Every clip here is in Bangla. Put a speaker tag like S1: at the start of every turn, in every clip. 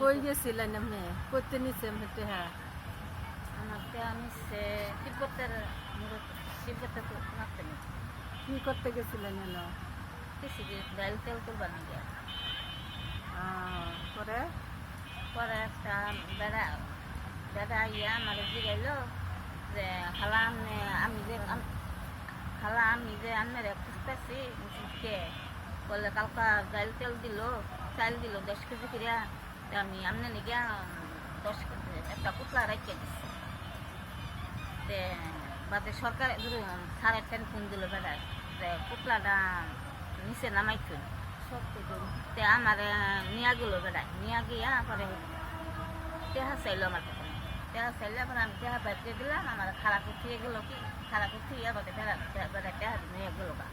S1: কই গেছিলেন আপনি? করতে নিছে এমনিতে হ্যাঁ।
S2: আমাকে নিচ্ছে তিব্বতের নাচতে নিচ্ছে
S1: কি করতে গেছিলেন এলো?
S2: কিছু ডাইল তেল করবার নিয়ে
S1: পরে
S2: পরে একটা বেড়া বেড়া ইয়া আমার জিগাইলো যে খালা আমি যে আমের খুঁজতেছি কে বলে কালকা ডাইল তেল দিল চাল দিল 10 কেজি ফিরিয়া আমি আমনে নিয়ে 10 কেজি একটা পুতলা রাখিয়ে দিচ্ছি তে বাদে সরকার সাড়ে 10 ফোন দিল বেড়ায় যে পুতলাটা নিচে নামাইছুন তে আমার নিয়া গেল বেড়ায় নিয়া গিয়া পরে টেহা চাইলো আমার কাছে টেহা চাইলে পরে আমি টেহা বাইকে দিলাম আমার খারাপ উঠিয়ে গেলো কি খারাপ উঠিয়ে বাদে বেড়া টেহা নিয়ে গেল গা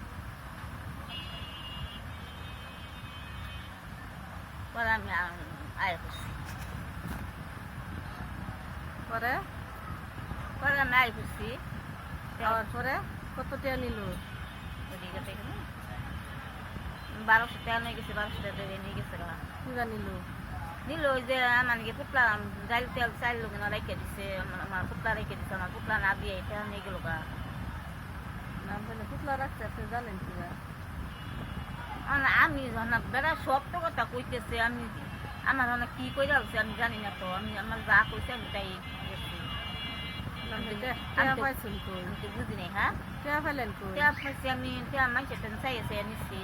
S2: পরে আমি আয় করছি
S1: পরে
S2: পরে আমি আয় করছি
S1: যাওয়ার পরে কত টাকা নিল?
S2: ওদিকে থেকে 1200 টাকা নিয়ে গেছে 1200 টাকা দিয়ে নিয়ে গেছে গা
S1: কিবা নিল?
S2: নিল ওই যে মানে পুতলা ডাইল তেল চাইল লোক রেখে দিছে আমার পুতলা রেখে দিছে আমার পুতলা না দিয়ে এটা নিয়ে গেল গা
S1: নাম বলে পুতলা রাখতে আপনি জানেন কিবা?
S2: আমি বেড়া সব তো কথা কইতেছে আমি আমার অনেক কি করে রাখছে আমি জানি না তো আমি আমার যা কইছে আমি তাই গেছি
S1: টাকা পাইছেন কই?
S2: আমি তো বুঝি নাই হ্যাঁ
S1: টাকা পেলেন কই?
S2: টেয়া পাইছি আমি টেয়া মাইছে চাইছে নিচ্ছি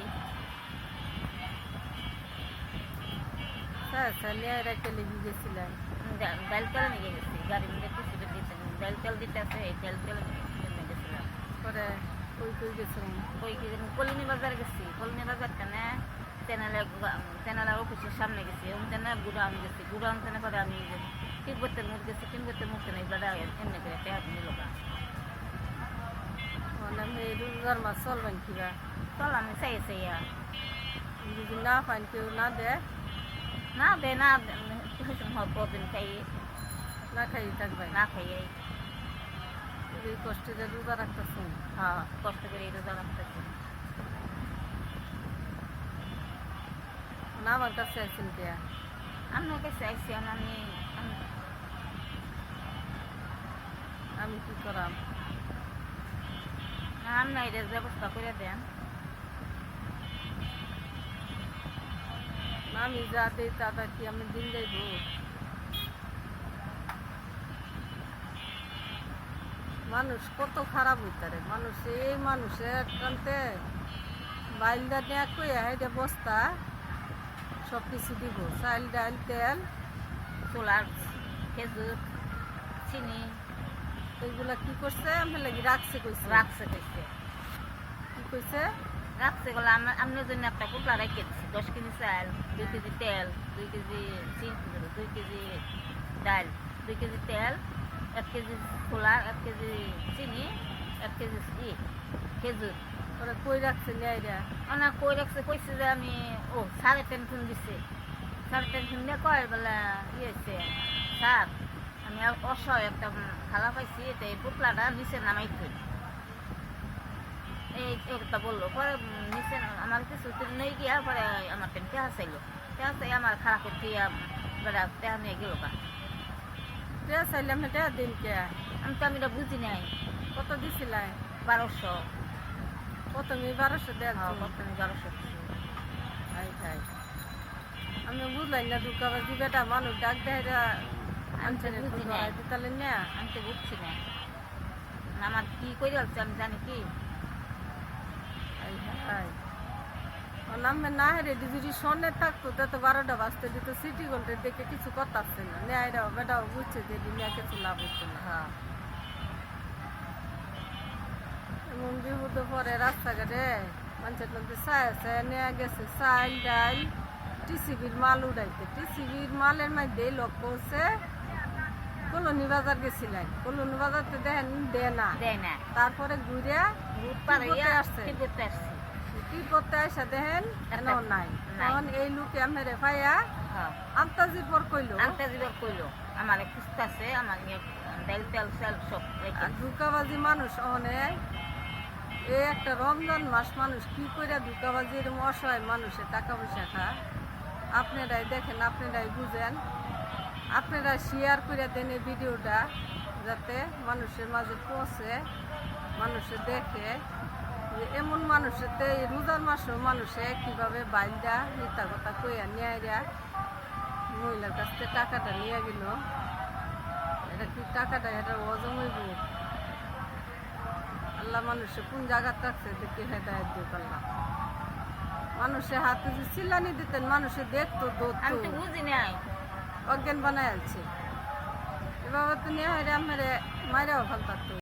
S1: চালিয়ে রেখে লেগে গেছিলেন।
S2: ডাইল তেল নিয়ে গেছি গাড়ির মধ্যে কিছু দিতে ডাইল তেল দিতে আছে এই ডাইল তেল নিয়ে গেছিলাম
S1: পরে কই কই গেছিলেন?
S2: ওই কি কলিনি বাজার গেছি কলিনি বাজার কেনে চ্যানেলের অফিসের সামনে গেছি ওখানে গুড়াউন গেছি গুড়াউন কেনে করে আমি তিব্বতের মুখ গেছি তিব্বতের মুখ কেনে বেড়া এমনি করে টেহা নিল গা
S1: মানে এই রোজগার মাছ চলবেন কিবা?
S2: চল আমি চাইছে ইয়া
S1: যদি না পান কেউ না দেয়
S2: না দে না প্রদিন খাই
S1: না খাই থাকবেন।
S2: না খাইয়ে
S1: এই কষ্টে যে রোজা রাখতেছেন।
S2: হ্যাঁ কষ্ট করে এই রোজা রাখতেছি
S1: না আমার কাছে আছেন কে?
S2: আমার কাছে আইসি
S1: আমি কি করাম?
S2: আমি এটার ব্যবস্থা করে দেন
S1: আমি যা দিই তা কি আমি দিন যাইব? মানুষ কত খারাপ হইতারে মানুষ এই মানুষের কান্তে বাইলদা নিয়ে কই হেঁটে বস্তা সব কিছু দিব চাল ডাল তেল
S2: ছোলার খেজুর চিনি
S1: এইগুলা কি করছে আমি লাগি রাখছে কইছে
S2: রাখছে কইছে
S1: কি কইছে
S2: রাখছে গেলো আপনার জন্য একটা পুতলা রেখে দিচ্ছি 10 কেজি চাল 2 কেজি তেল 2 কেজি চিনি 2 কেজি ডাল 2 কেজি তেল 1 কেজি ছোলা 1 কেজি চিনি 1 কেজি খেজুর
S1: ওরা কই রাখছে নেয়রা
S2: অনেক কই রাখছে কইছে যে আমি 3.5 ফোন দিছে 3.5 ফোন দিয়ে কয় বলে ইয়েছে স্যার আমি অসহায় একটা খালা পাইছি তো এই পুতলাটা নিচে নামাই ফেল এই একটা বললো পরে নিচে আমার কিছু নেই গিয়া পরে আমার টেহা চাইলো টেহা চাই আমার খারাপ করতে বেড়া টেহা নিয়ে গেল গা
S1: টেয়া চাইলাম না টেয়া দিন কে?
S2: আমি তো আমি এটা বুঝি নাই
S1: কত দিছিলাই?
S2: 1200
S1: প্রথমে 1200 দেন।
S2: প্রথমে 1200
S1: হাই হাই আমি বুঝলাই না দুকাবাজি বেটা মানুষ ডাক দেয় আনছে
S2: বুঝি নাই
S1: তাহলে না
S2: আমি তো বুঝছি না আমার কি করে হচ্ছে আমি জানি কি
S1: হাই হাই নামে না হেরে যদি সন্ধ্যে থাকতো তা তো 12টা বাজতে দিত সিটি গোল্ডে দেখে কিছু কথা আসছে না নেয়রাও বেটাও বুঝছে যে দুনিয়া কিছু লাভ হচ্ছে না।
S2: হ্যাঁ
S1: এমন বিপদে পরে রাস্তাঘাটে মানুষের মধ্যে চায় চায় নেওয়া গেছে চাল ডাল টিসিবির মাল উড়াইতে টিসিবির মালের মধ্যে লক্ষ্য হচ্ছে কলোনি বাজার গেছিলেন কলোনি বাজারতে দেখেন দেয় না তারপরে ঘুরে আসছে কি করতে আসে দেখেন কেন নাই তখন এই লোকে মেরে ভাইয়া আন্তাজির পর কইলো
S2: আমার খুঁজতেছে আমার ডাল তেল চাল সব
S1: ধোকাবাজি মানুষ অনেক এই একটা রমজান মাস মানুষ কি করে ধোকাবাজির অসহায় মানুষের টাকা পয়সা খা আপনারাই দেখেন, আপনারাই বুঝেন, আপনারা শেয়ার করে দেন এই ভিডিওটা, যাতে মানুষের মাঝে পৌঁছে, মানুষে দেখে যে এমন মানুষেতে এই রোজার মাসেও মানুষে কীভাবে বাইলটা মিথ্যা কথা কইয়া নিয়ে মহিলার কাছ থেকে টাকাটা নিয়ে গেল। এটা কি টাকাটা এটা হজম হইব? আল্লাহ মানুষে কোন জায়গায় রাখছে দেখে হেদায়ত দিয়ে পারলাম। মানুষের হাতে যে চিল্লানি দিতেন, মানুষে দেখতো,
S2: আমি তো বুঝি নাই।
S1: অজ্ঞান বানায় আছে। এভাবে তো নিয়ে আমার মায়েরাও ভাল থাকতো।